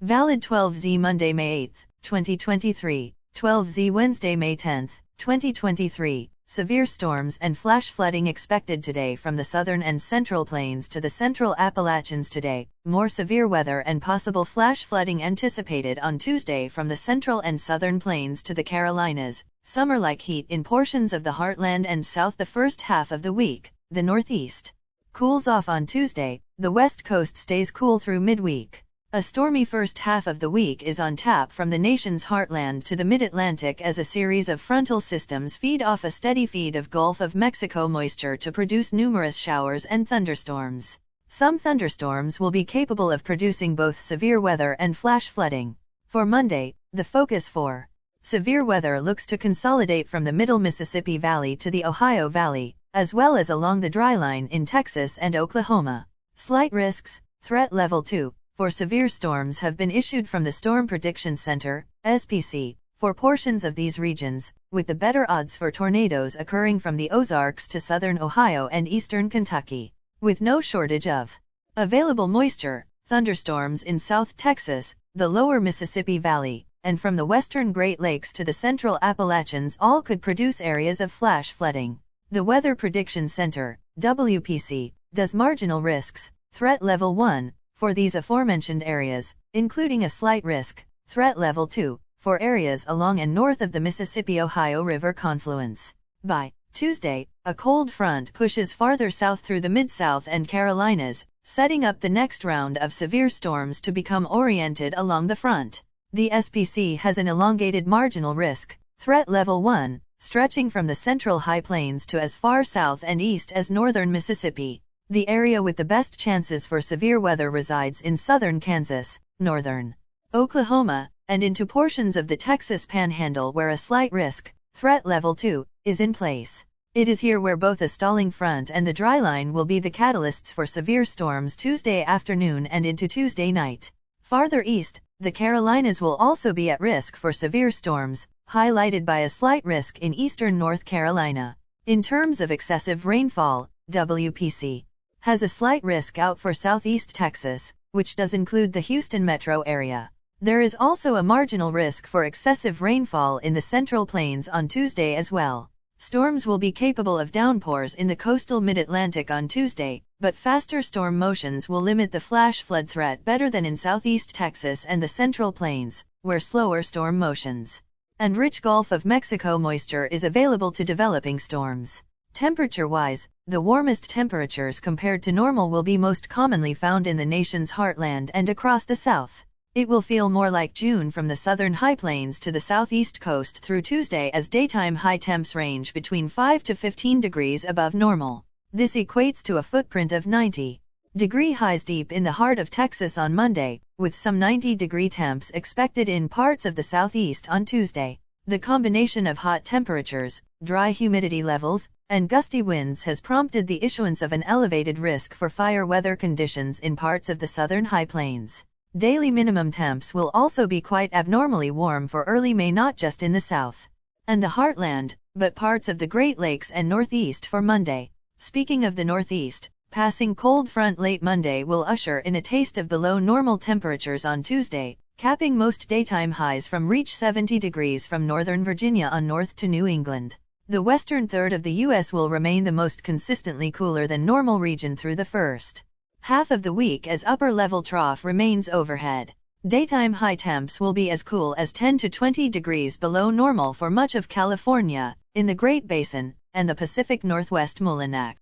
Valid 12Z Monday, May 8, 2023, 12Z Wednesday, May 10, 2023. Severe storms and flash flooding expected today from the southern and central plains to the central Appalachians today. More severe weather and possible flash flooding anticipated on Tuesday from the central and southern plains to the Carolinas. Summer-like heat in portions of the heartland and south the first half of the week. The Northeast cools off on Tuesday. The West Coast stays cool through midweek. A stormy first half of the week is on tap from the nation's heartland to the mid-Atlantic as a series of frontal systems feed off a steady feed of Gulf of Mexico moisture to produce numerous showers and thunderstorms. Some thunderstorms will be capable of producing both severe weather and flash flooding. For Monday, the focus for severe weather looks to consolidate from the middle Mississippi Valley to the Ohio Valley, as well as along the dry line in Texas and Oklahoma. Slight risks, threat level 2. For severe storms have been issued from the Storm Prediction Center, SPC, for portions of these regions, with the better odds for tornadoes occurring from the Ozarks to southern Ohio and eastern Kentucky. With no shortage of available moisture, thunderstorms in South Texas, the lower Mississippi Valley, and from the western Great Lakes to the central Appalachians all could produce areas of flash flooding. The Weather Prediction Center, WPC, does marginal risks, threat level 1, for these aforementioned areas, including a slight risk, threat level 2, for areas along and north of the Mississippi-Ohio River confluence. By Tuesday, a cold front pushes farther south through the Mid-South and Carolinas, setting up the next round of severe storms to become oriented along the front. The SPC has an elongated marginal risk, threat level 1, stretching from the central high plains to as far south and east as northern Mississippi. The area with the best chances for severe weather resides in southern Kansas, northern Oklahoma, and into portions of the Texas Panhandle where a slight risk, threat level 2, is in place. It is here where both a stalling front and the dry line will be the catalysts for severe storms Tuesday afternoon and into Tuesday night. Farther east, the Carolinas will also be at risk for severe storms, highlighted by a slight risk in eastern North Carolina. In terms of excessive rainfall, WPC has a slight risk out for southeast Texas, which does include the Houston metro area. There is also a marginal risk for excessive rainfall in the Central Plains on Tuesday as well. Storms will be capable of downpours in the coastal mid-Atlantic on Tuesday, but faster storm motions will limit the flash flood threat better than in southeast Texas and the Central Plains, where slower storm motions and rich Gulf of Mexico moisture is available to developing storms. Temperature-wise, the warmest temperatures compared to normal will be most commonly found in the nation's heartland and across the south. It will feel more like June from the southern high plains to the southeast coast through Tuesday as daytime high temps range between 5 to 15 degrees above normal. This equates to a footprint of 90-degree highs deep in the heart of Texas on Monday, with some 90-degree temps expected in parts of the southeast on Tuesday. The combination of hot temperatures, dry humidity levels, and gusty winds has prompted the issuance of an elevated risk for fire weather conditions in parts of the southern high plains. Daily minimum temps will also be quite abnormally warm for early May, not just in the south and the heartland, but parts of the Great Lakes and Northeast for Monday. Speaking of the Northeast, passing cold front late Monday will usher in a taste of below normal temperatures on Tuesday, capping most daytime highs from reach 70 degrees from northern Virginia on north to New England. The western third of the U.S. will remain the most consistently cooler than normal region through the first half of the week as upper-level trough remains overhead. Daytime high temps will be as cool as 10 to 20 degrees below normal for much of California, in the Great Basin, and the Pacific Northwest Mullinax.